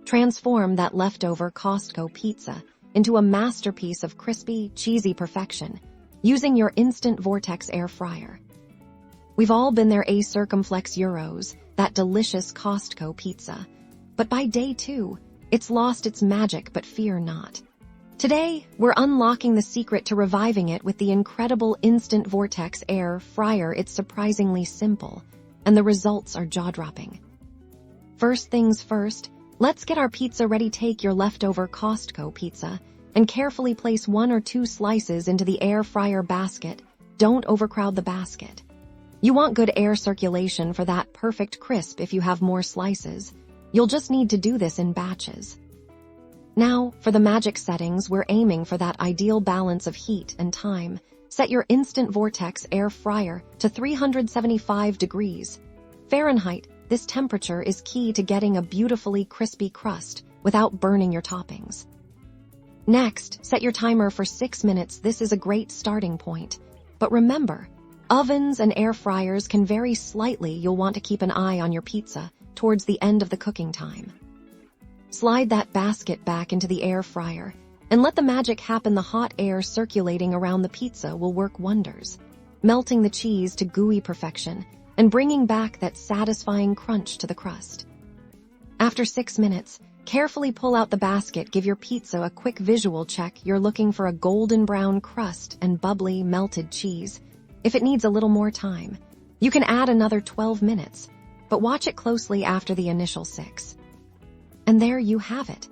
Transform that leftover Costco pizza into a masterpiece of crispy, cheesy perfection using your Instant Vortex Air Fryer. We've all been there circumflex euros, that delicious Costco pizza. But by day 2, it's lost its magic, but fear not. Today, we're unlocking the secret to reviving it with the incredible Instant Vortex Air Fryer. It's surprisingly simple, and the results are jaw-dropping. First things first, let's get our pizza ready. Take your leftover Costco pizza and carefully place 1 or 2 slices into the air fryer basket. Don't overcrowd the basket. You want good air circulation for that perfect crisp. If you have more slices, you'll just need to do this in batches. Now, for the magic settings, we're aiming for that ideal balance of heat and time. Set your Instant Vortex Air Fryer to 375 degrees Fahrenheit. This temperature is key to getting a beautifully crispy crust without burning your toppings. Next, set your timer for 6 minutes. This is a great starting point. But remember, ovens and air fryers can vary slightly. You'll want to keep an eye on your pizza towards the end of the cooking time. Slide that basket back into the air fryer and let the magic happen. The hot air circulating around the pizza will work wonders, melting the cheese to gooey perfection and bringing back that satisfying crunch to the crust. After 6 minutes, carefully pull out the basket. Give your pizza a quick visual check. You're looking for a golden brown crust and bubbly melted cheese. If it needs a little more time, you can add another 12 minutes, but watch it closely after the initial 6. And there you have it.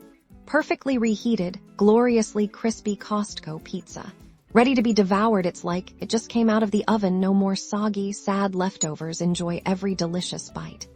Perfectly reheated, gloriously crispy Costco pizza. Ready to be devoured. It's like it just came out of the oven. No more soggy, sad leftovers. Enjoy every delicious bite.